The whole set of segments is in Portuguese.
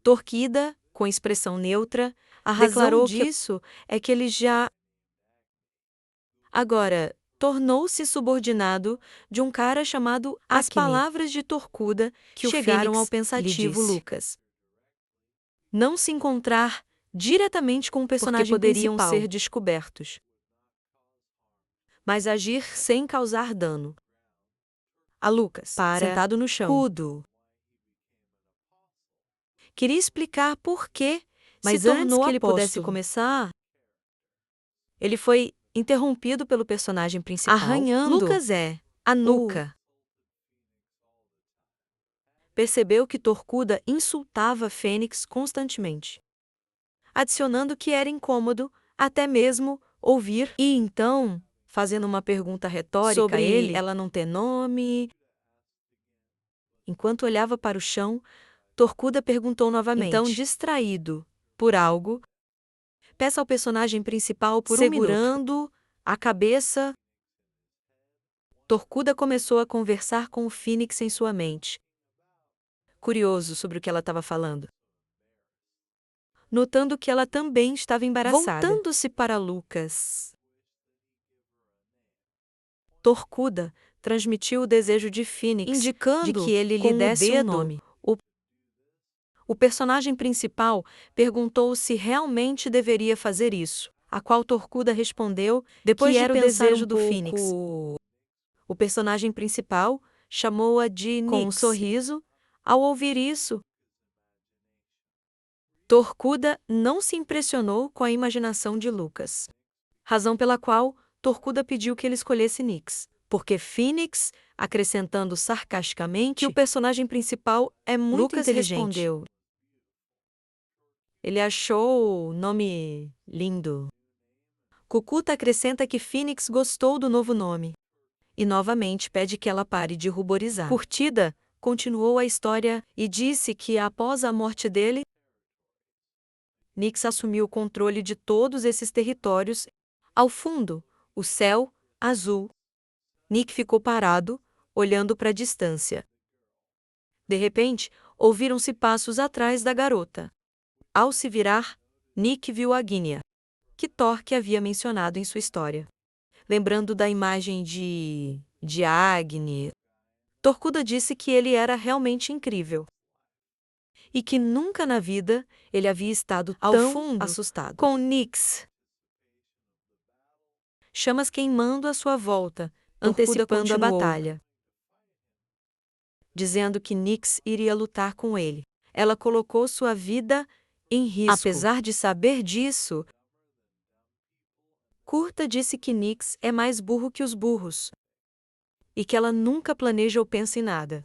Torquida, com expressão neutra, A razão declarou disso é que ele já agora tornou-se subordinado de um cara chamado As Acne, palavras de Torquda que o chegaram ao Fênix lhe pensativo disse. Lucas. Não se encontrar diretamente com o personagem poderiam principal, ser descobertos, mas agir sem causar dano. A Lucas, para sentado no chão, Cudo. queria explicar por que Mas se antes tornou que ele pudesse apóstolo. começar, Ele foi interrompido pelo personagem principal, arranhando Lucas a nuca. Percebeu que Torquda insultava Fênix constantemente, adicionando que era incômodo até mesmo ouvir e então, fazendo uma pergunta retórica sobre a ele, ela não ter nome. enquanto olhava para o chão, Torquda perguntou novamente. Então, distraído por algo, peça ao personagem principal por Segurando a cabeça. Torquda começou a conversar com o Fênix em sua mente, curioso sobre o que ela estava falando. Notando que ela também estava embaraçada. voltando-se para Lucas. Torquda transmitiu o desejo de Fênix Indicando de que ele com lhe o desse um dedo nome. O personagem principal perguntou se realmente deveria fazer isso, a qual Torquda respondeu Depois que de era o pensar desejo um do Fênix. pouco O personagem principal chamou-a de com um Nix. sorriso, Ao ouvir isso, Torquda não se impressionou com a imaginação de Lucas, razão pela qual Torquda pediu que ele escolhesse Nix, porque Fênix, acrescentando sarcasticamente que o personagem principal é muito Lucas inteligente. respondeu. Ele achou o nome lindo. Cucuta acrescenta que Fênix gostou do novo nome e novamente pede que ela pare de ruborizar. Curtida continuou a história e disse que após a morte dele, Nix assumiu o controle de todos esses territórios. Ao fundo, o céu azul. Nick ficou parado, olhando para a distância. De repente, ouviram-se passos atrás da garota. Ao se virar, Nick viu a Guinea, que Torque havia mencionado em sua história. Lembrando da imagem de Agni, Torquda disse que ele era realmente incrível e que nunca na vida ele havia estado Ao tão fundo, assustado. Com Nix, chamas queimando à sua volta, antecipando a batalha, dizendo que Nix iria lutar com ele. Ela colocou sua vida em risco. Apesar de saber disso, Curta disse que Nix é mais burro que os burros e que ela nunca planeja ou pensa em nada.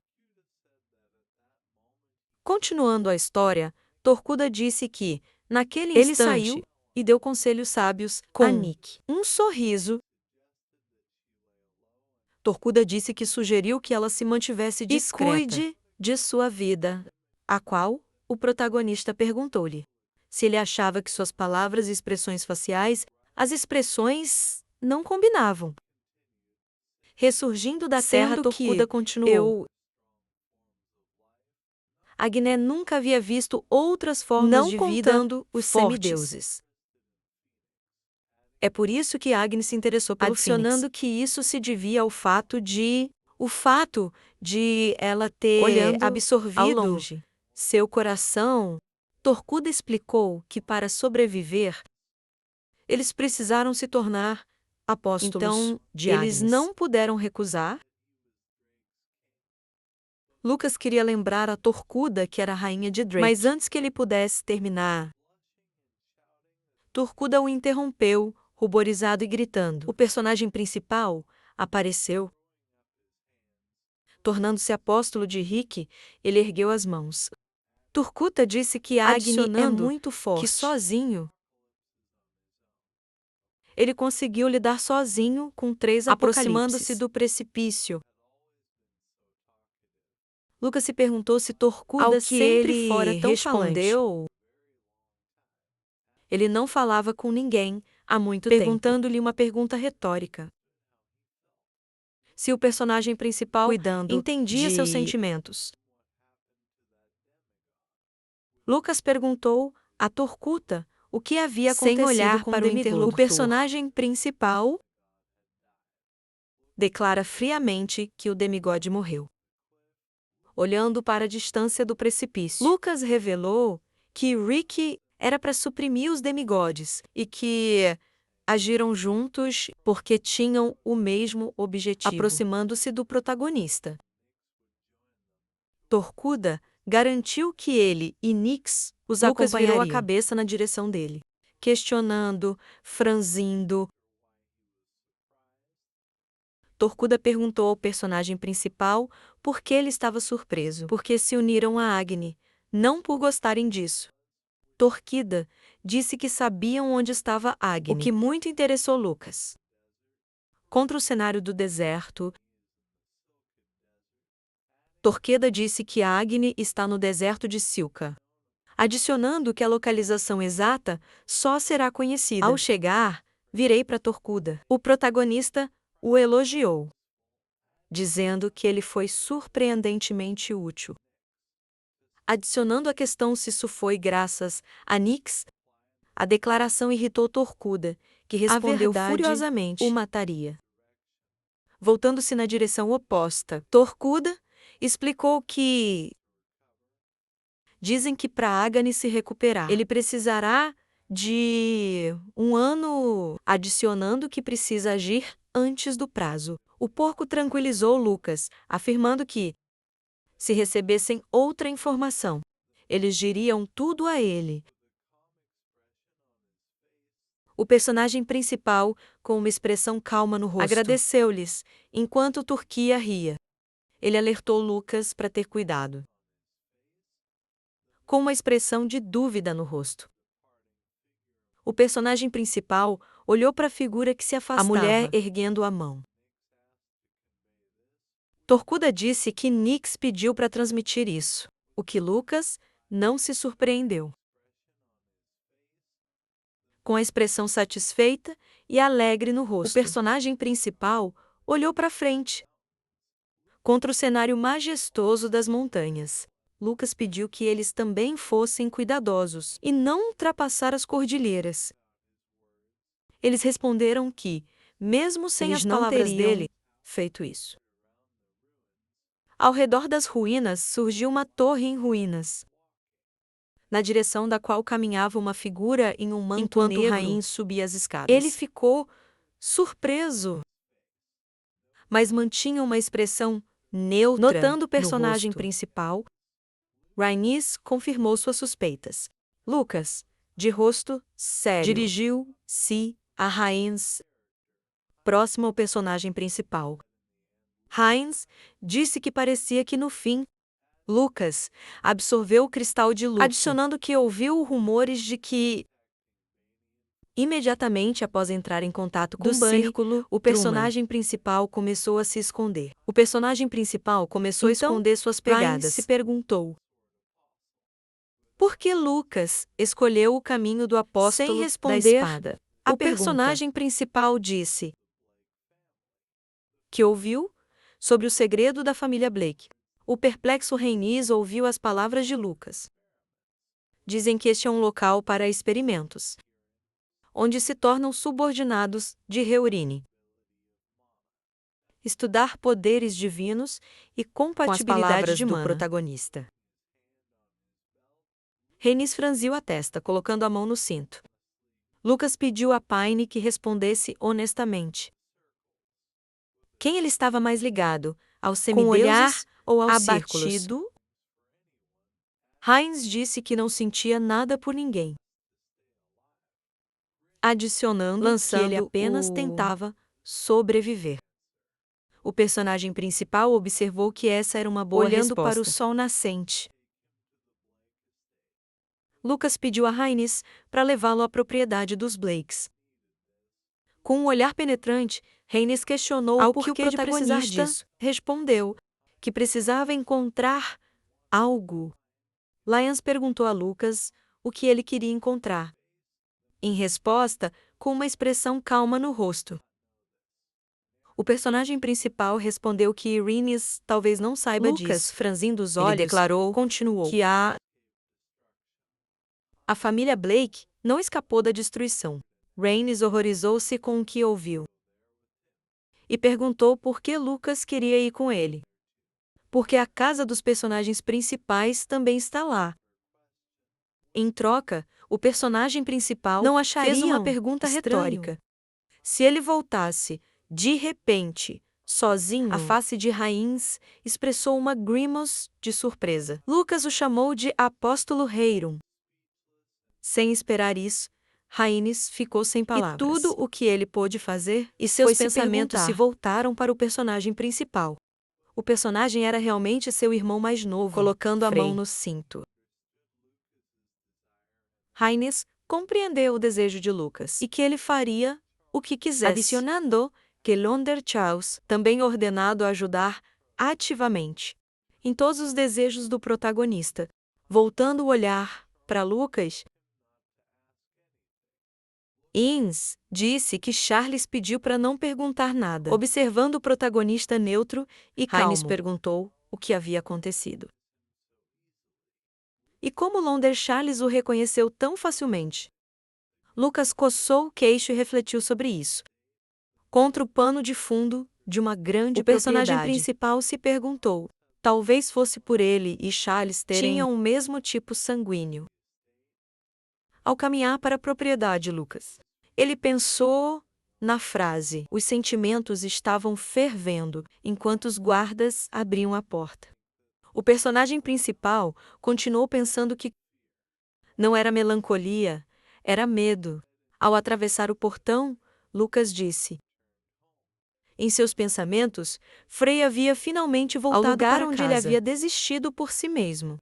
Continuando a história, Torquda disse que, naquele ele instante, saiu e deu conselhos sábios com a Nick. Um sorriso. Torquda disse que sugeriu que ela se mantivesse discreta e cuide de sua vida, a qual o protagonista perguntou-lhe se ele achava que suas palavras e expressões faciais, as expressões não combinavam. Ressurgindo da terra, sendo Torquda que continuou. Agné nunca havia visto outras formas não de vida contando os fortes. semideuses. É por isso que Agnes se interessou pelo Adicionando Fênix, que isso se devia ao fato de ela ter olhando ao absorvido longe. seu coração. Torquda explicou que para sobreviver, eles precisaram se tornar apóstolos. Então, De eles Agnes. não puderam recusar. Lucas queria lembrar a Torquda que era a rainha de Drake. Mas antes que ele pudesse terminar, Torquda o interrompeu, ruborizado e gritando. O personagem principal apareceu. Tornando-se apóstolo de Rick, ele ergueu as mãos. Torquda disse que Agni é muito forte, que sozinho ele conseguiu lidar sozinho com 3 aproximando-se do precipício. Lucas se perguntou se Torquda Ao que sempre ele fora tão respondeu, falante. Ele não falava com ninguém há muito tempo. Perguntando-lhe uma pergunta retórica. Se o personagem principal cuidando entendia seus de sentimentos. Lucas perguntou a Torcuta o que havia Sem acontecido olhar com para o o interlocutor. O personagem principal declara friamente que o demigode morreu, olhando para a distância do precipício. Lucas revelou que Rick era para suprimir os demigodes e que agiram juntos porque tinham o mesmo objetivo, aproximando-se do protagonista. Torcuda garantiu que ele e Nix os Lucas acompanhariam. virou A cabeça na direção dele, questionando, franzindo. Torcuda perguntou ao personagem principal por que ele estava surpreso. Porque se uniram a Agni, não por gostarem disso. Torquida disse que sabiam onde estava Agni, o que muito interessou Lucas. Contra o cenário do deserto, Torqueda disse que Agni está no deserto de Silka, adicionando que a localização exata só será conhecida. Ao chegar, virei para Torcuda. O protagonista o elogiou, dizendo que ele foi surpreendentemente útil. Adicionando a questão se isso foi graças a Nix, a declaração irritou Torcuda, que respondeu furiosamente: o mataria. Voltando-se na direção oposta, Torcuda explicou que dizem que para Agni se recuperar, ele precisará de 1 ano, adicionando que precisa agir antes do prazo. O porco tranquilizou Lucas, afirmando que, se recebessem outra informação, eles diriam tudo a ele. O personagem principal, com uma expressão calma no rosto, agradeceu-lhes, enquanto Turquia ria. Ele alertou Lucas para ter cuidado, com uma expressão de dúvida no rosto. O personagem principal olhou para a figura que se afastava, a mulher erguendo a mão. Torcuda disse que Nix pediu para transmitir isso, o que Lucas não se surpreendeu. Com a expressão satisfeita e alegre no rosto, o personagem principal olhou para frente, contra o cenário majestoso das montanhas. Lucas pediu que eles também fossem cuidadosos e não ultrapassar as cordilheiras. Eles responderam que, mesmo sem Eles as não palavras teriam dele, feito isso. Ao redor das ruínas surgiu uma torre em ruínas, na direção da qual caminhava uma figura em um manto enquanto negro. Rain subia as escadas. Ele ficou surpreso, mas mantinha uma expressão neutra. Notando o personagem principal, Rhaenys confirmou suas suspeitas. Lucas, de rosto sério, dirigiu-se a Rhaenys, próximo ao personagem principal. Rhaenys disse que parecia que no fim, Lucas absorveu o cristal de Luke, adicionando que ouviu rumores de que, imediatamente após entrar em contato com o círculo, o personagem principal começou a se esconder. O personagem principal começou a esconder suas pegadas. Se perguntou por que Lucas escolheu o caminho do apóstolo sem responder da espada. O personagem principal disse que ouviu sobre o segredo da família Blake. O perplexo Rhaenys ouviu as palavras de Lucas. Dizem que este é um local para experimentos, onde se tornam subordinados de Heurine. Estudar poderes divinos e compatibilidade de mana. Do protagonista. Rhaenys franziu a testa, colocando a mão no cinto. Lucas pediu a Pyne que respondesse honestamente. Quem ele estava mais ligado, aos semideuses ou aos círculos? Rhaenys disse que não sentia nada por ninguém, adicionando que ele apenas tentava sobreviver. O personagem principal observou que essa era uma boa resposta. Olhando para o sol nascente, Lucas pediu a Rhaenys para levá-lo à propriedade dos Blakes. Com um olhar penetrante, Rhaenys questionou o porquê de precisar disso. Respondeu que precisava encontrar algo. Lyons perguntou a Lucas o que ele queria encontrar. Em resposta, com uma expressão calma no rosto. O personagem principal respondeu que Rhaenys talvez não saiba disso. Lucas, franzindo os olhos, ele declarou continuou que há A família Blake não escapou da destruição. Rhaenys horrorizou-se com o que ouviu e perguntou por que Lucas queria ir com ele. Porque a casa dos personagens principais também está lá. Em troca, o personagem principal Não fez achariam uma pergunta estranho? retórica. Se ele voltasse, de repente, sozinho, a face de Rhaenys expressou uma grimace de surpresa. Lucas o chamou de Apóstolo Heirum. Sem esperar isso, Rhaenys ficou sem palavras. E tudo o que ele pôde fazer, e seus pensamentos se voltaram para o personagem principal. O personagem era realmente seu irmão mais novo, colocando a mão no cinto. Rhaenys compreendeu o desejo de Lucas e que ele faria o que quisesse, adicionando que Londer Charles também ordenado a ajudar ativamente em todos os desejos do protagonista. Voltando o olhar para Lucas, Ins disse que Charles pediu para não perguntar nada. Observando o protagonista neutro e calmo, Rhaenys perguntou o que havia acontecido. E como Londer Charles o reconheceu tão facilmente? Lucas coçou o queixo e refletiu sobre isso. Contra o pano de fundo de uma grande personagem principal se perguntou: talvez fosse por ele e Charles tinham o mesmo tipo sanguíneo. Ao caminhar para a propriedade, Lucas, ele pensou na frase. Os sentimentos estavam fervendo enquanto os guardas abriam a porta. O personagem principal continuou pensando que não era melancolia, era medo. Ao atravessar o portão, Lucas disse. Em seus pensamentos, Frey havia finalmente voltado ao lugar onde ele havia desistido por si mesmo.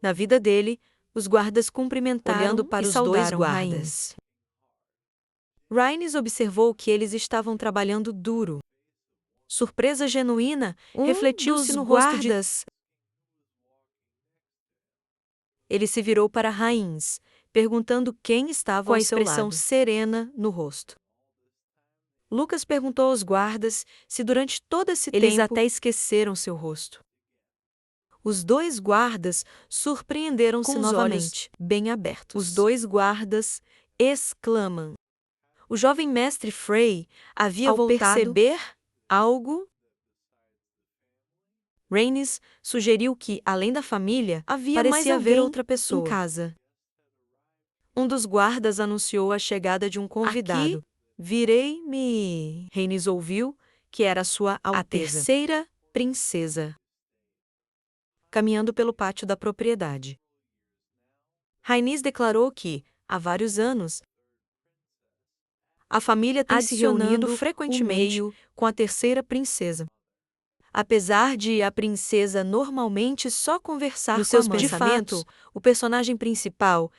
Na vida dele, os guardas cumprimentaram olhando para os dois guardas. Rhaenys observou que eles estavam trabalhando duro. Surpresa genuína refletiu-se no rosto de... Ele se virou para Rhaenys, perguntando quem estava ao seu lado, com a expressão serena no rosto. Lucas perguntou aos guardas se durante todo esse tempo eles até esqueceram seu rosto. Os dois guardas surpreenderam-se novamente, bem abertos. Os dois guardas exclamam. O jovem mestre Frey havia voltado. Ao perceber algo, Rhaenys sugeriu que, além da família, havia mais haver outra pessoa em casa. Um dos guardas anunciou a chegada de um convidado. Aqui, virei-me. Rhaenys ouviu que era sua Alteza, a terceira princesa, caminhando pelo pátio da propriedade. Rhaenys declarou que, há vários anos, a família tem se reunido frequentemente com a terceira princesa. Apesar de a princesa normalmente só conversar com seus pensamentos, de fato, o personagem principal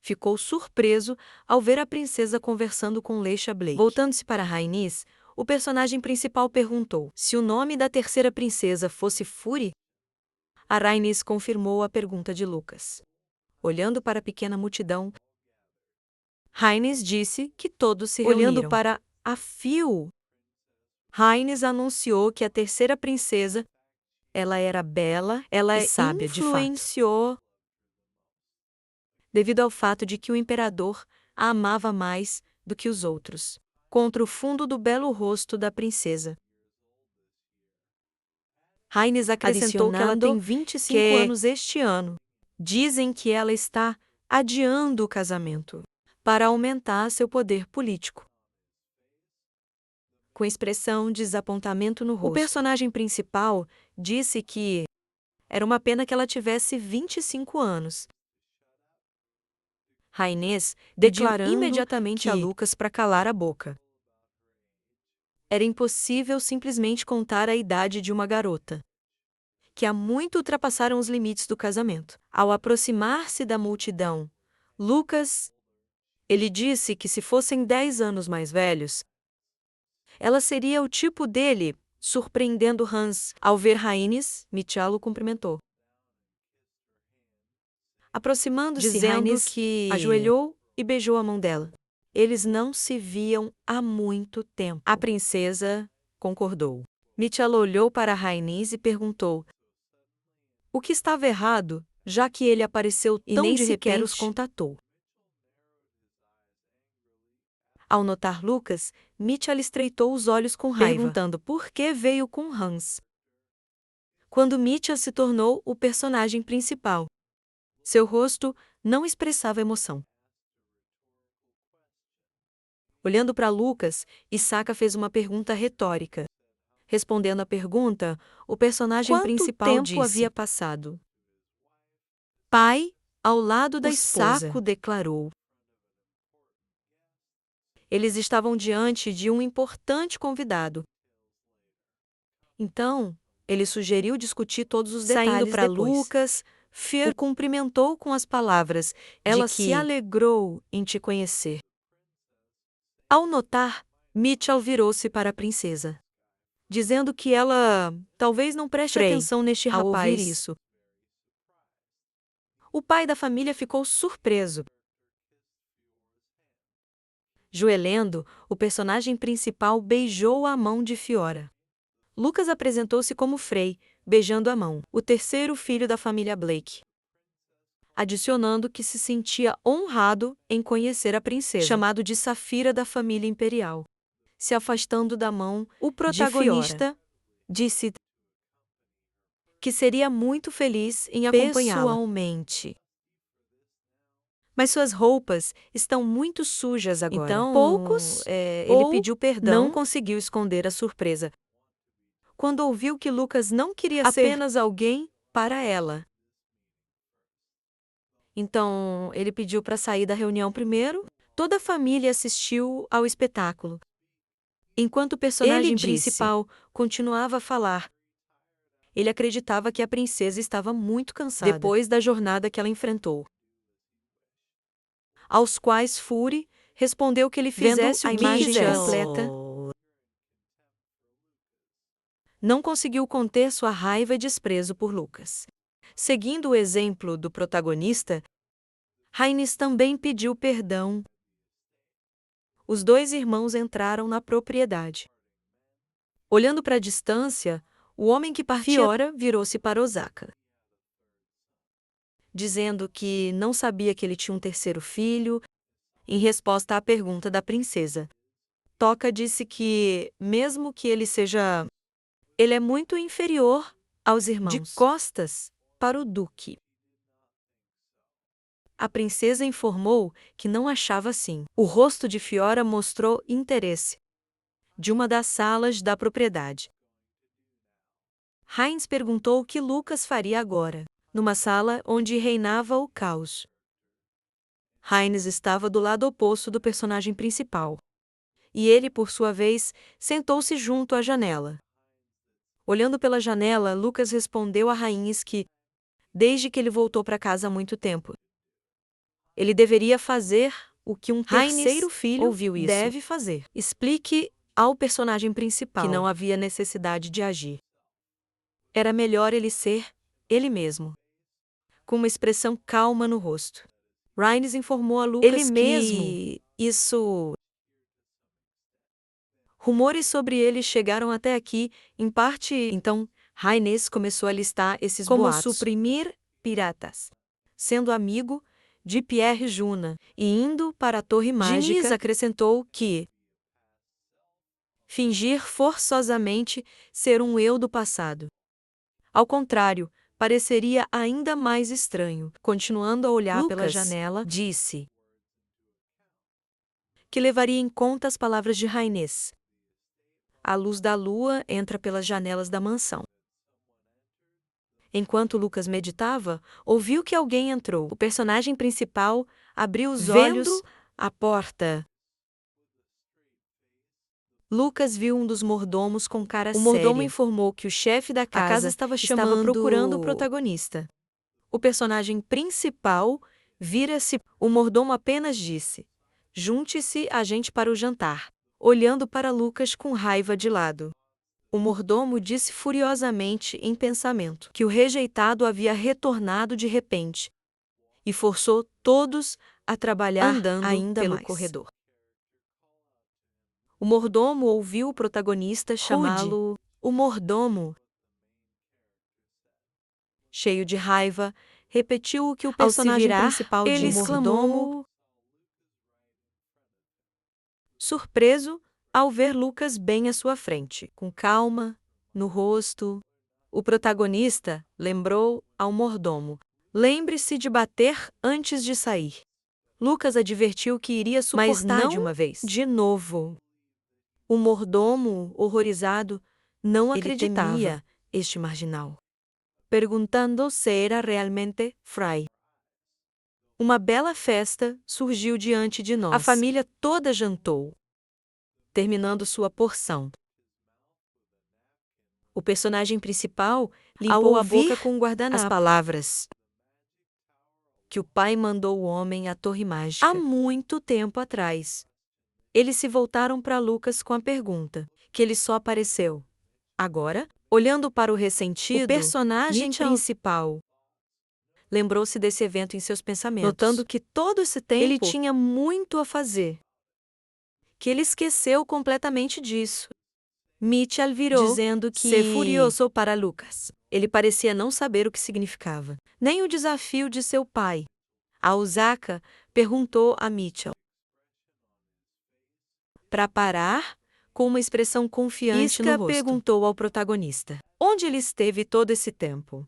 ficou surpreso ao ver a princesa conversando com Leisha Blake. Voltando-se para Rhaenys, o personagem principal perguntou se o nome da terceira princesa fosse Fury. A Rhaenys confirmou a pergunta de Lucas. Olhando para a pequena multidão, Rhaenys disse que todos se reuniram. Olhando para a fio, Rhaenys anunciou que a terceira princesa, ela era bela, ela e sábia de fato. Influenciou devido ao fato de que o imperador a amava mais do que os outros, contra o fundo do belo rosto da princesa. Rhaenys acrescentou que ela tem 25 anos este ano. Dizem que ela está adiando o casamento para aumentar seu poder político. Com expressão de desapontamento no rosto, o personagem principal disse que era uma pena que ela tivesse 25 anos. Rhaenys declarou imediatamente a Lucas para calar a boca. Era impossível simplesmente contar a idade de uma garota, que há muito ultrapassaram os limites do casamento. Ao aproximar-se da multidão, Lucas, ele disse que se fossem 10 anos mais velhos, ela seria o tipo dele, surpreendendo Hans. Ao ver Rhaenys, Míchal o cumprimentou. Aproximando-se, dizendo que ajoelhou e beijou a mão dela. Eles não se viam há muito tempo. A princesa concordou. Míchal olhou para Rhaenys e perguntou: o que estava errado, já que ele apareceu E tão nem de sequer repente os contatou. Ao notar Lucas, Mitchell estreitou os olhos com raiva, Perguntando por que veio com Hans. Quando Mitchell se tornou o personagem principal, seu rosto não expressava emoção. Olhando para Lucas, Isaka fez uma pergunta retórica. Respondendo à pergunta, o personagem quanto principal tempo disse: havia passado. Pai, ao lado da O esposa, Saco declarou. Eles estavam diante de um importante convidado. Então, ele sugeriu discutir todos os Saindo detalhes para depois. Lucas, O cumprimentou com as palavras: ela "Ela se alegrou em te conhecer." Ao notar, Mitchell virou-se para a princesa, dizendo que ela talvez não preste Frey, atenção neste ao rapaz. ouvir isso. O pai da família ficou surpreso. Joelendo, o personagem principal beijou a mão de Fiora. Lucas apresentou-se como Frey, beijando a mão, o terceiro filho da família Blake, adicionando que se sentia honrado em conhecer a princesa, chamado de Safira da família imperial. Se afastando da mão, o protagonista disse que seria muito feliz em acompanhá-la pessoalmente. Mas suas roupas estão muito sujas agora. Então, ele pediu perdão. Não conseguiu esconder a surpresa quando ouviu que Lucas não queria ser Apenas alguém para ela. Então, ele pediu para sair da reunião primeiro. Toda a família assistiu ao espetáculo, enquanto o personagem Ele disse: principal continuava a falar. Ele acreditava que a princesa estava muito cansada depois da jornada que ela enfrentou. Aos quais Fury respondeu que ele fizesse Vendo o a que imagem quisesse. completa, Não conseguiu conter sua raiva e desprezo por Lucas. Seguindo o exemplo do protagonista, Rhaenys também pediu perdão. Os dois irmãos entraram na propriedade. Olhando para a distância, o homem que partia Fiora virou-se para Osaka, dizendo que não sabia que ele tinha um terceiro filho. Em resposta à pergunta da princesa, Toca disse que, mesmo que ele é muito inferior aos irmãos. De costas para o duque. A princesa informou que não achava assim. O rosto de Fiora mostrou interesse de uma das salas da propriedade. Heinz perguntou o que Lucas faria agora, numa sala onde reinava o caos. Heinz estava do lado oposto do personagem principal. E ele, por sua vez, sentou-se junto à janela. Olhando pela janela, Lucas respondeu a Heinz que, desde que ele voltou para casa há muito tempo, ele deveria fazer o que um terceiro filho deve fazer. Explique ao personagem principal que não havia necessidade de agir. Era melhor ele ser ele mesmo, com uma expressão calma no rosto. Rhaenys informou a Lucas que rumores sobre ele chegaram até aqui, em parte. Então, Rhaenys começou a listar esses como boatos. suprimir piratas, sendo amigo de Pierre Juna e indo para a Torre Mágica. Diniz acrescentou que fingir forçosamente ser um eu do passado. Ao contrário, pareceria ainda mais estranho. Continuando a olhar Lucas pela janela, disse que levaria em conta as palavras de Rhaenys. A luz da lua entra pelas janelas da mansão. Enquanto Lucas meditava, ouviu que alguém entrou. O personagem principal abriu os olhos à porta. Lucas viu um dos mordomos com cara séria. O mordomo informou que o chefe da casa estava procurando o protagonista. O personagem principal vira-se. O mordomo apenas disse: "Junte-se a gente para o jantar", olhando para Lucas com raiva de lado. O mordomo disse furiosamente em pensamento que o rejeitado havia retornado de repente e forçou todos a trabalhar andando ainda pelo corredor. O mordomo ouviu o protagonista chamá-lo o mordomo. Cheio de raiva, repetiu o que o Ao se personagem virar, principal ele disse. exclamou, surpreso ao ver Lucas bem à sua frente, com calma no rosto. O protagonista lembrou ao mordomo: lembre-se de bater antes de sair. Lucas advertiu que iria mas suportar não de uma vez. de novo. O mordomo, horrorizado, não Ele acreditava temia este marginal, perguntando se era realmente Fry. Uma bela festa surgiu diante de nós. A família toda jantou, terminando sua porção. O personagem principal limpou a boca com um guardanapo. As palavras que o pai mandou o homem à torre mágica há muito tempo atrás. Eles se voltaram para Lucas com a pergunta, que ele só apareceu agora, olhando para o ressentido. O personagem principal lembrou-se desse evento em seus pensamentos, notando que todo esse tempo ele tinha muito a fazer, que ele esqueceu completamente disso. Mitchell virou, dizendo que se furioso para Lucas. Ele parecia não saber o que significava, nem o desafio de seu pai. A Osaka perguntou a Mitchell para parar, com uma expressão confiante no rosto. Perguntou ao protagonista onde ele esteve todo esse tempo,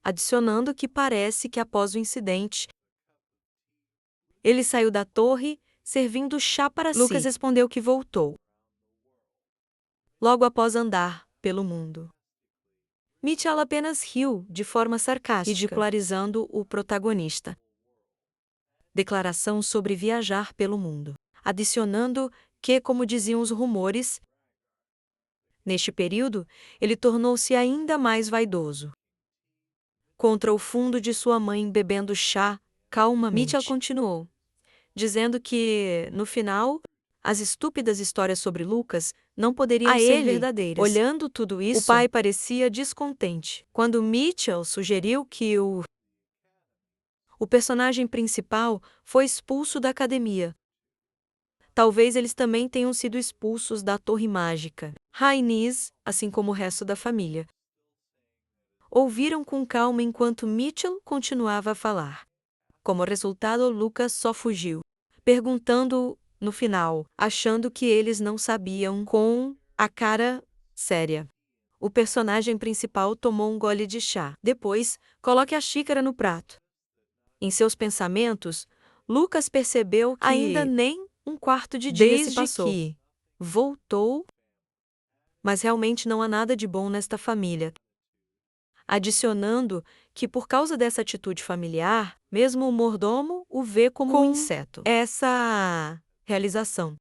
adicionando que parece que após o incidente, ele saiu da torre servindo chá para si. Lucas respondeu que voltou logo após andar pelo mundo. Mitchell apenas riu de forma sarcástica, ridicularizando o protagonista. Declaração sobre viajar pelo mundo, adicionando que, como diziam os rumores, neste período, ele tornou-se ainda mais vaidoso. Contra o fundo de sua mãe bebendo chá calmamente. Mitchell continuou, dizendo que, no final, as estúpidas histórias sobre Lucas não poderiam ser verdadeiras. Olhando tudo isso, o pai parecia descontente, quando Mitchell sugeriu que o personagem principal foi expulso da academia. Talvez eles também tenham sido expulsos da Torre Mágica. Rhaenys, assim como o resto da família, ouviram com calma enquanto Mitchell continuava a falar. Como resultado, Lucas só fugiu, perguntando no final, achando que eles não sabiam, com a cara séria. O personagem principal tomou um gole de chá. Depois, coloque a xícara no prato. Em seus pensamentos, Lucas percebeu que ainda nem um quarto de dia se passou. Desde que voltou, mas realmente não há nada de bom nesta família. Adicionando que por causa dessa atitude familiar, mesmo o mordomo o vê como um inseto. Essa realização,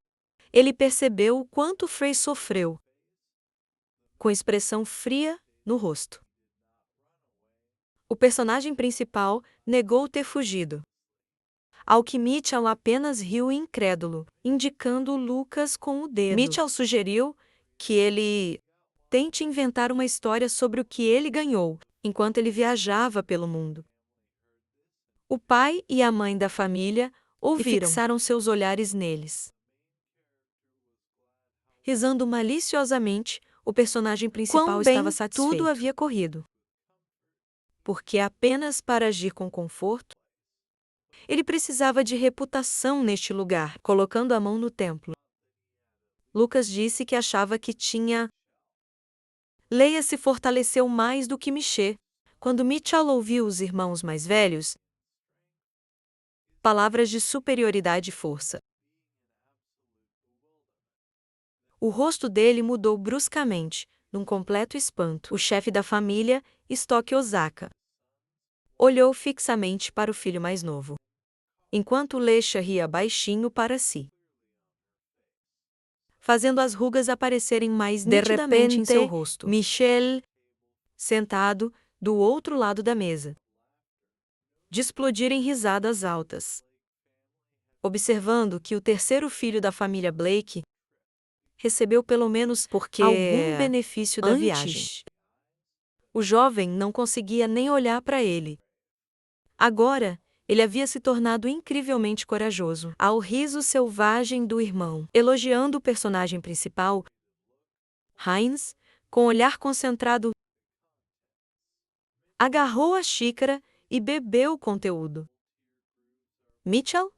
ele percebeu o quanto Frey sofreu, com expressão fria no rosto. O personagem principal negou ter fugido, ao que Mitchell apenas riu incrédulo, indicando Lucas com o dedo. Mitchell sugeriu que ele tente inventar uma história sobre o que ele ganhou enquanto ele viajava pelo mundo. O pai e a mãe da família ouviram e fixaram seus olhares neles. Risando maliciosamente, o personagem principal estava satisfeito. Tudo havia corrido. Porque apenas para agir com conforto, ele precisava de reputação neste lugar, colocando a mão no templo. Lucas disse que achava que tinha. Leia se fortaleceu mais do que Michê. Quando Mitchell ouviu os irmãos mais velhos, palavras de superioridade e força. O rosto dele mudou bruscamente, num completo espanto. O chefe da família, Stoke Osaka, olhou fixamente para o filho mais novo, enquanto Lesha ria baixinho para si, fazendo as rugas aparecerem mais nitidamente em seu rosto. Michel, sentado do outro lado da mesa, de explodir em risadas altas, observando que o terceiro filho da família Blake recebeu pelo menos algum benefício da viagem. O jovem não conseguia nem olhar para ele. Agora, ele havia se tornado incrivelmente corajoso. Ao riso selvagem do irmão, elogiando o personagem principal, Heinz, com olhar concentrado, agarrou a xícara e bebeu o conteúdo. Mitchell,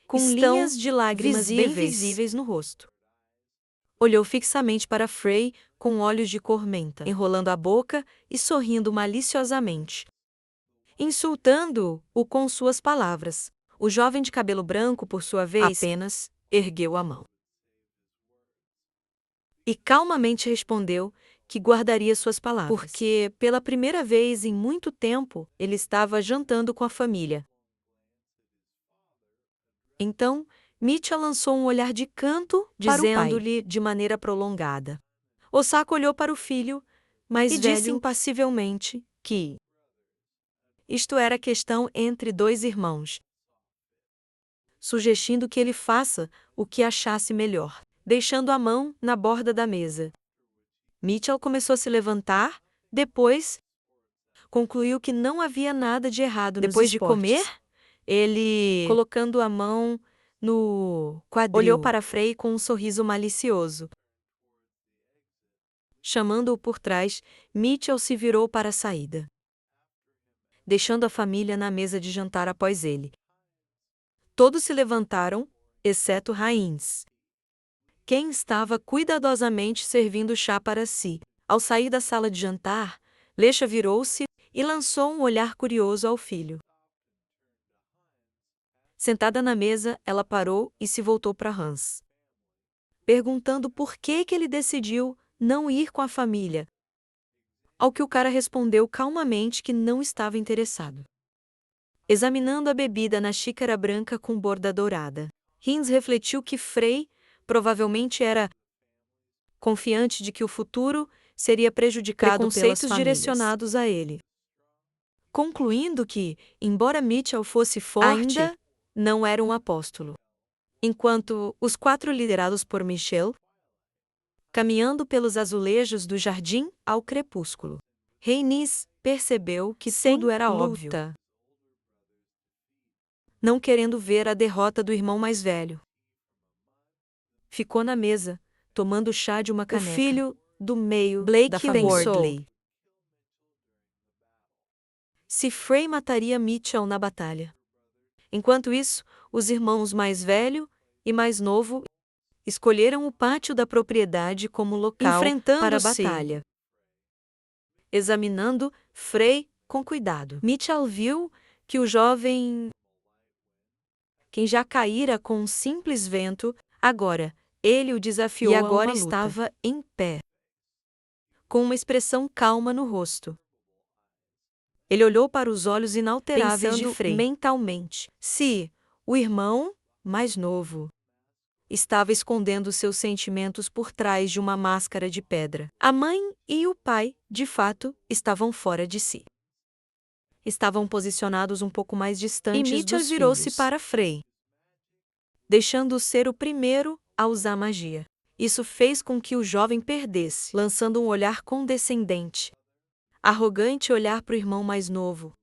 com linhas de lágrimas bem visíveis no rosto, olhou fixamente para Frey com olhos de cor menta, enrolando a boca e sorrindo maliciosamente, insultando-o com suas palavras. O jovem de cabelo branco, por sua vez, apenas ergueu a mão e calmamente respondeu que guardaria suas palavras, porque, pela primeira vez em muito tempo, ele estava jantando com a família. Então, Mitchell lançou um olhar de canto, dizendo-lhe de maneira prolongada. Osaka olhou para o filho mais velho disse impassivelmente que isto era questão entre dois irmãos, sugerindo que ele faça o que achasse melhor, deixando a mão na borda da mesa. Mitchell começou a se levantar, depois concluiu que não havia nada de errado nos esportes. Depois de comer, ele, colocando a mão no quadril, olhou para Frey com um sorriso malicioso. Chamando-o por trás, Mitchell se virou para a saída, deixando a família na mesa de jantar após ele. Todos se levantaram, exceto Hines, quem estava cuidadosamente servindo chá para si. Ao sair da sala de jantar, Lesha virou-se e lançou um olhar curioso ao filho. Sentada na mesa, ela parou e se voltou para Hans, perguntando por que ele decidiu não ir com a família, ao que o cara respondeu calmamente que não estava interessado. Examinando a bebida na xícara branca com borda dourada, Hans refletiu que Frey provavelmente era confiante de que o futuro seria prejudicado pelos conceitos direcionados a ele, concluindo que, embora Mitchell fosse forte, ainda não era um apóstolo. Enquanto os 4 liderados por Michelle, caminhando pelos azulejos do jardim ao crepúsculo, Rhaenys percebeu que tudo era óbvio, não querendo ver a derrota do irmão mais velho. Ficou na mesa, tomando chá de uma caneca. O filho do meio, Blake da família, pensou se Frey mataria Mitchell na batalha. Enquanto isso, os irmãos mais velho e mais novo escolheram o pátio da propriedade como local para a batalha. Examinando Frey com cuidado, Mitchell viu que o jovem, quem já caíra com um simples vento, agora ele o desafiou e agora estava em pé, com uma expressão calma no rosto. Ele olhou para os olhos inalteráveis de Frey, mentalmente. Se o irmão mais novo estava escondendo seus sentimentos por trás de uma máscara de pedra, a mãe e o pai, de fato, estavam fora de si. Estavam posicionados um pouco mais distantes dos filhos. E Mitchell virou-se para Frey, deixando-o ser o primeiro a usar magia. Isso fez com que o jovem perdesse, lançando um olhar condescendente, arrogante olhar para o irmão mais novo.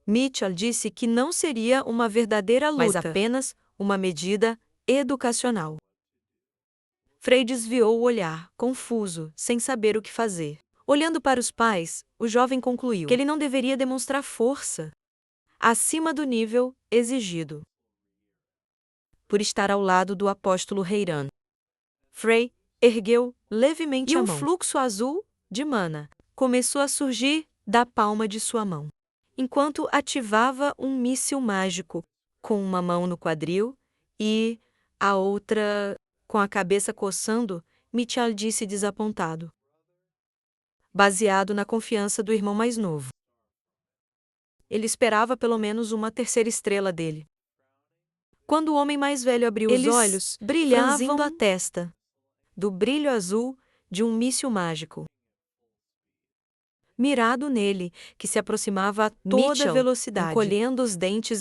Mitchell disse que não seria uma verdadeira luta, mas apenas uma medida educacional. Frey desviou o olhar, confuso, sem saber o que fazer. Olhando para os pais, o jovem concluiu que ele não deveria demonstrar força acima do nível exigido por estar ao lado do apóstolo Heiran. Frey ergueu levemente a mão, e um fluxo azul de mana começou a surgir da palma de sua mão, enquanto ativava um míssil mágico, com uma mão no quadril e a outra com a cabeça coçando. Mitchell disse desapontado, baseado na confiança do irmão mais novo. Ele esperava pelo menos uma terceira estrela dele. Quando o homem mais velho abriu os olhos, brilhavam a testa do brilho azul de um míssil mágico mirado nele, que se aproximava a toda velocidade. Encolhendo os dentes,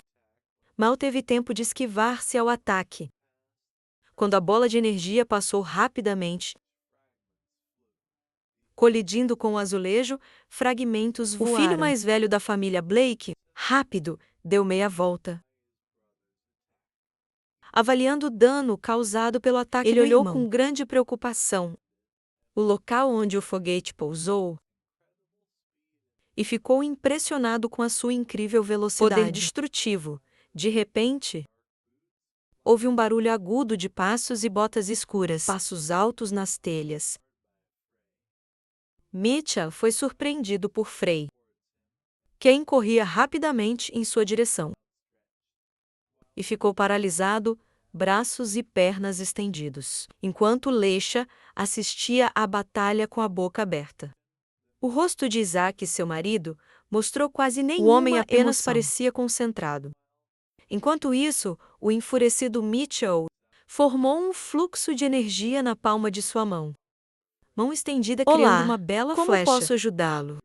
mal teve tempo de esquivar-se ao ataque. Quando a bola de energia passou rapidamente, colidindo com o azulejo, fragmentos voaram. O filho mais velho da família Blake, rápido, deu meia volta. Avaliando o dano causado pelo ataque do irmão, ele olhou com grande preocupação o local onde o foguete pousou e ficou impressionado com a sua incrível velocidade. Poder destrutivo. De repente, houve um barulho agudo de passos e botas escuras, passos altos nas telhas. Mitchell foi surpreendido por Frey, quem corria rapidamente em sua direção, e ficou paralisado, braços e pernas estendidos, enquanto Leisha assistia à batalha com a boca aberta. O rosto de Isaac, seu marido, mostrou quase nenhuma emoção. O homem apenas parecia concentrado. Enquanto isso, o enfurecido Mitchell formou um fluxo de energia na palma de sua mão estendida, criando uma bela flecha. Como posso ajudá-lo?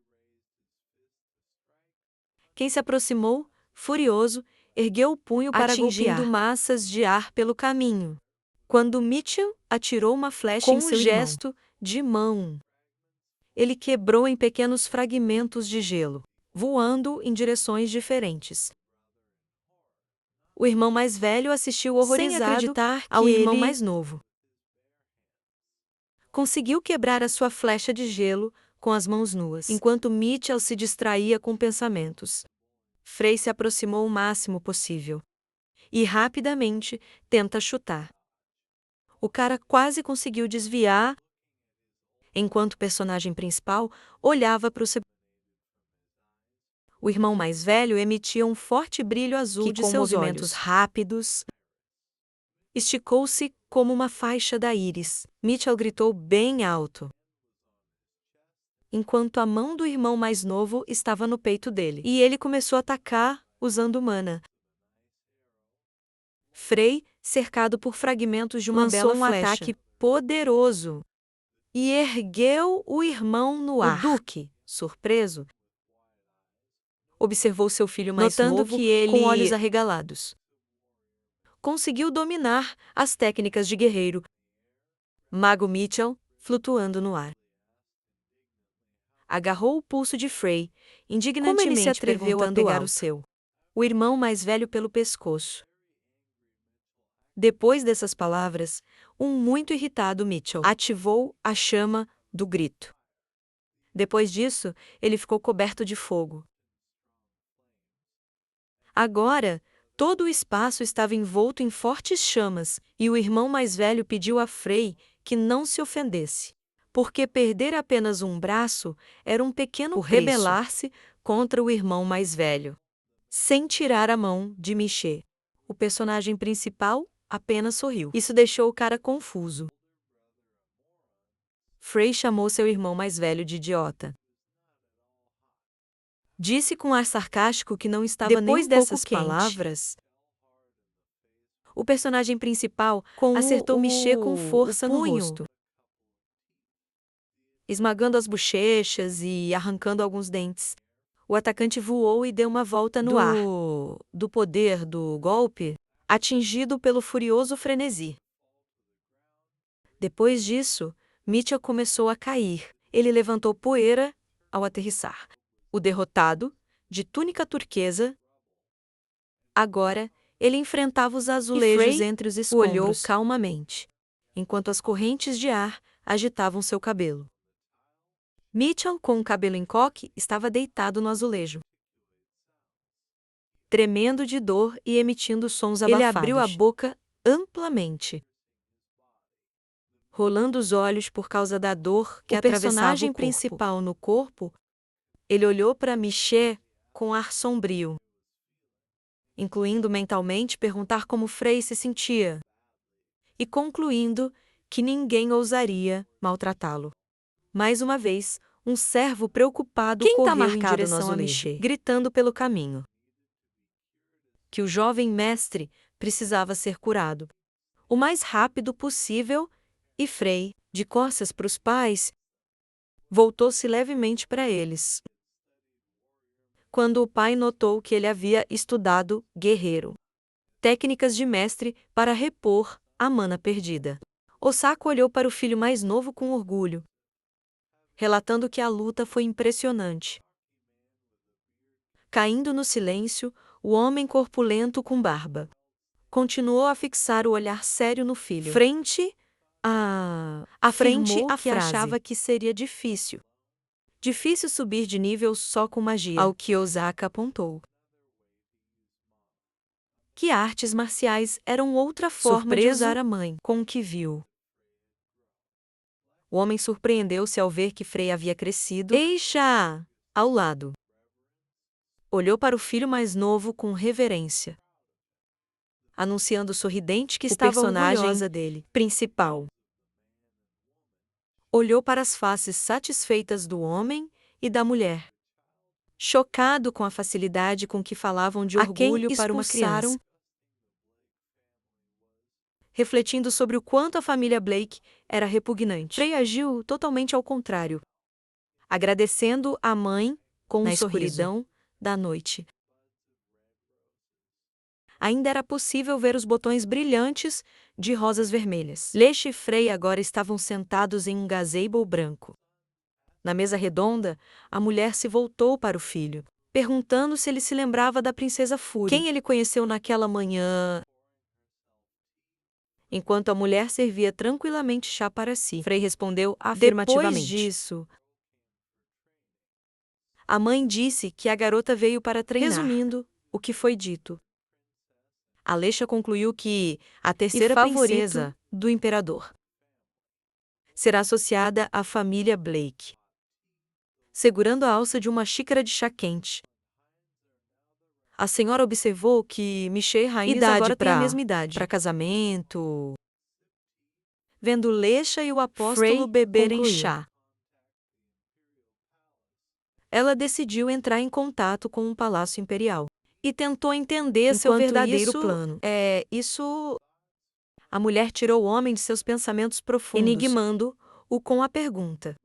Quem se aproximou, furioso, ergueu o punho para Atingindo golpear, massas de ar pelo caminho. Quando Mitchell atirou uma flecha em seu gesto de mão, ele quebrou em pequenos fragmentos de gelo, voando em direções diferentes. O irmão mais velho assistiu horrorizado sem acreditar ao irmão mais novo. Conseguiu quebrar a sua flecha de gelo com as mãos nuas, enquanto Mitchell se distraía com pensamentos. Frey se aproximou o máximo possível e rapidamente tenta chutar. O cara quase conseguiu desviar, enquanto o personagem principal olhava para o seu. O irmão mais velho emitia um forte brilho azul de com seus movimentos olhos rápidos. Esticou-se como uma faixa da íris. Mitchell gritou bem alto, enquanto a mão do irmão mais novo estava no peito dele, e ele começou a atacar usando mana. Frey, cercado por fragmentos de uma Lançou bela flecha, ataque poderoso e ergueu o irmão no ar. O Duque, surpreso, observou seu filho mais Notando novo que ele, com olhos arregalados. Conseguiu dominar as técnicas de guerreiro. Mago Mitchell, flutuando no ar, agarrou o pulso de Frey, indignantemente Como ele se atreveu a pegar o seu. O irmão mais velho pelo pescoço. Depois dessas palavras, um muito irritado Mitchell ativou a chama do grito. Depois disso, ele ficou coberto de fogo. Agora, todo o espaço estava envolto em fortes chamas, e o irmão mais velho pediu a Frey que não se ofendesse, porque perder apenas um braço era um pequeno preço por rebelar-se contra o irmão mais velho. Sem tirar a mão de Michê, o personagem principal apenas sorriu. Isso deixou o cara confuso. Frey chamou seu irmão mais velho de idiota. Disse com ar sarcástico que não estava nem um pouco quente. Palavras, o personagem principal acertou Michê com força no rosto, esmagando as bochechas e arrancando alguns dentes. O atacante voou e deu uma volta no ar. Do poder do golpe, atingido pelo furioso frenesi. Depois disso, Mitchell começou a cair. Ele levantou poeira ao aterrissar. O derrotado, de túnica turquesa, agora ele enfrentava os azulejos entre os escombros. Olhou calmamente, enquanto as correntes de ar agitavam seu cabelo. Mitchell, com o cabelo em coque, estava deitado no azulejo, tremendo de dor e emitindo sons abafados. Ele abriu a boca amplamente, rolando os olhos por causa da dor que atravessava o personagem principal no corpo. Ele olhou para Michê com ar sombrio, incluindo mentalmente perguntar como Frey se sentia, e concluindo que ninguém ousaria maltratá-lo. Mais uma vez, um servo preocupado correu em direção a Michê, gritando pelo caminho que o jovem mestre precisava ser curado o mais rápido possível, e Frey, de costas para os pais, voltou-se levemente para eles. Quando o pai notou que ele havia estudado guerreiro, técnicas de mestre para repor a mana perdida, Osako olhou para o filho mais novo com orgulho, relatando que a luta foi impressionante. Caindo no silêncio, o homem corpulento com barba continuou a fixar o olhar sério no filho. Frente a frente, a frase achava que seria difícil, Difícil subir de nível só com magia. Ao que Osaka apontou. Que artes marciais eram outra forma de usar a mãe, com o que viu. O homem surpreendeu-se ao ver que Frei havia crescido. Eixa! Ao lado. Olhou para o filho mais novo com reverência, anunciando sorridente que estava orgulhosa dele. Principal. Olhou para as faces satisfeitas do homem e da mulher, chocado com a facilidade com que falavam de orgulho para uma criança. Refletindo sobre o quanto a família Blake era repugnante. Frei agiu totalmente ao contrário, agradecendo a mãe com um sorriso da noite. Ainda era possível ver os botões brilhantes de rosas vermelhas. Leixa e Frei agora estavam sentados em um gazebo branco. Na mesa redonda, a mulher se voltou para o filho, perguntando se ele se lembrava da princesa Fury, quem ele conheceu naquela manhã. Enquanto a mulher servia tranquilamente chá para si, Frei respondeu afirmativamente. Depois disso, a mãe disse que a garota veio para treinar. Resumindo o que foi dito, Aleixa concluiu que a terceira princesa do imperador será associada à família Blake. Segurando a alça de uma xícara de chá quente, a senhora observou que Michelle e Raiz agora têm a mesma idade para casamento. Vendo Leixa e o apóstolo beberem chá, ela decidiu entrar em contato com o Palácio Imperial e tentou entender seu verdadeiro plano. A mulher tirou o homem de seus pensamentos profundos, enigmando-o com a pergunta.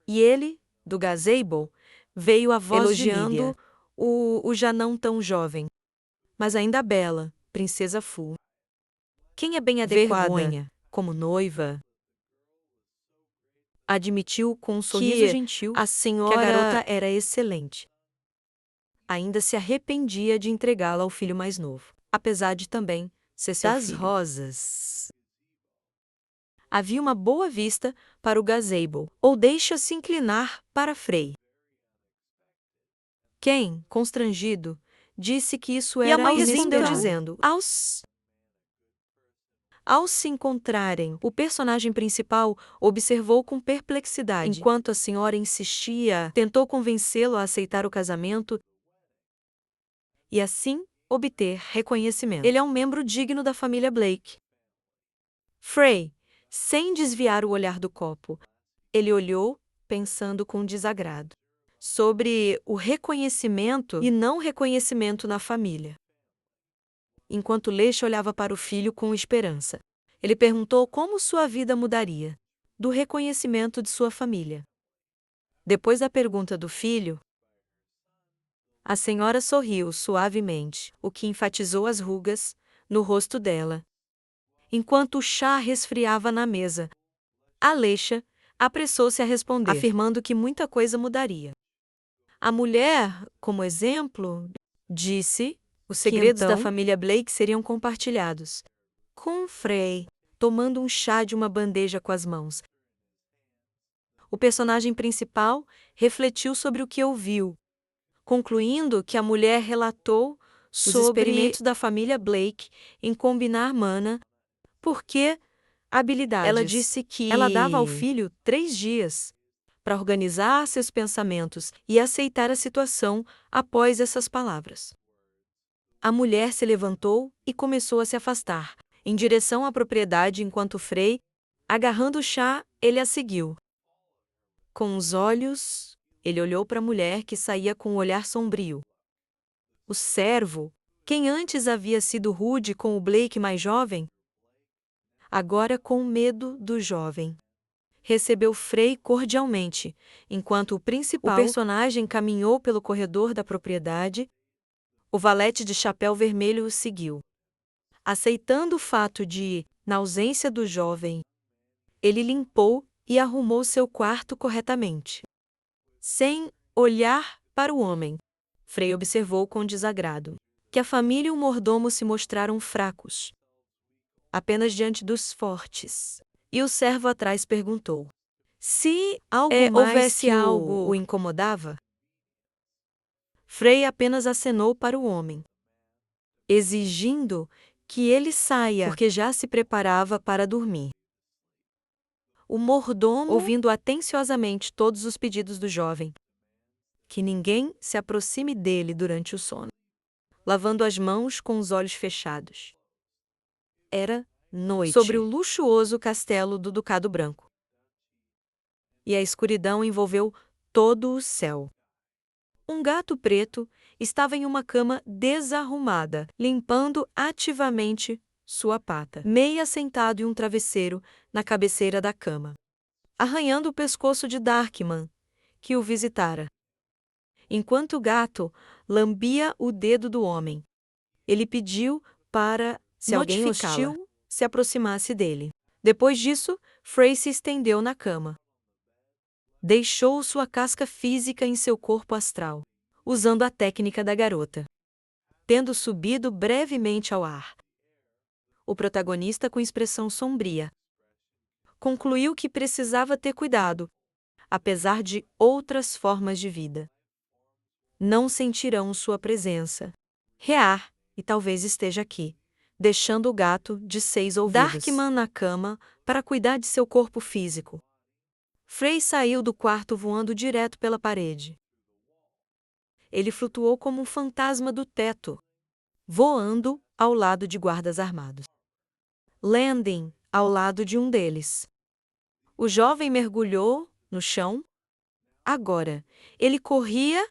E ele, do gazebo, veio a voz elogiando o já não tão jovem, mas ainda bela, princesa Fu. Quem é bem adequada como noiva? Admitiu com um sorriso gentil a senhora que a garota era excelente. Ainda se arrependia de entregá-la ao filho mais novo, apesar de também ser seu filho. Das rosas. Havia uma boa vista para o gazebo, ou deixa-se inclinar para Frei. Quem, constrangido, disse que isso era inesperado. E a mãe respondeu dizendo, ao se encontrarem, o personagem principal observou com perplexidade, enquanto a senhora insistia, tentou convencê-lo a aceitar o casamento e assim obter reconhecimento. Ele é um membro digno da família Blake. Frei, sem desviar o olhar do copo, ele olhou, pensando com desagrado, sobre o reconhecimento e não reconhecimento na família. Enquanto Leixa olhava para o filho com esperança, ele perguntou como sua vida mudaria do reconhecimento de sua família. Depois da pergunta do filho, a senhora sorriu suavemente, o que enfatizou as rugas no rosto dela. Enquanto o chá resfriava na mesa, Aleixa apressou-se a responder, afirmando que muita coisa mudaria. A mulher, como exemplo, disse, os segredos da família Blake seriam compartilhados, com Frei, tomando um chá de uma bandeja com as mãos. O personagem principal refletiu sobre o que ouviu, concluindo que a mulher relatou sobre os experimentos da família Blake em combinar mana, porque habilidades. Ela disse que ela dava ao filho 3 dias para organizar seus pensamentos e aceitar a situação após essas palavras. A mulher se levantou e começou a se afastar, em direção à propriedade enquanto Frei, agarrando o chá, ele a seguiu. Com os olhos, ele olhou para a mulher que saía com um olhar sombrio. O servo, quem antes havia sido rude com o Blake mais jovem, agora com medo do jovem, recebeu Frei cordialmente, enquanto o personagem caminhou pelo corredor da propriedade. O valete de chapéu vermelho o seguiu. Aceitando o fato de, na ausência do jovem, ele limpou e arrumou seu quarto corretamente. Sem olhar para o homem, Frei observou com desagrado que a família e o mordomo se mostraram fracos, apenas diante dos fortes. E o servo atrás perguntou Se algo houvesse algo o incomodava, Frey apenas acenou para o homem, exigindo que ele saia, porque já se preparava para dormir. O mordomo, ouvindo atenciosamente todos os pedidos do jovem, que ninguém se aproxime dele durante o sono, lavando as mãos com os olhos fechados. Era noite sobre o luxuoso castelo do Ducado Branco. E a escuridão envolveu todo o céu. Um gato preto estava em uma cama desarrumada, limpando ativamente sua pata, meia sentado em um travesseiro na cabeceira da cama, arranhando o pescoço de Darkman, que o visitara. Enquanto o gato lambia o dedo do homem, ele pediu para se alguém hostil se aproximasse dele. Depois disso, Frey se estendeu na cama. Deixou sua casca física em seu corpo astral, usando a técnica da garota. Tendo subido brevemente ao ar, o protagonista, com expressão sombria, concluiu que precisava ter cuidado, apesar de outras formas de vida. Não sentirão sua presença. Rear, e talvez esteja aqui, deixando o gato de 6 ouvidos. Darkman na cama para cuidar de seu corpo físico. Frey saiu do quarto voando direto pela parede. Ele flutuou como um fantasma do teto, voando ao lado de guardas armados. Landing ao lado de um deles. O jovem mergulhou no chão. Agora, ele corria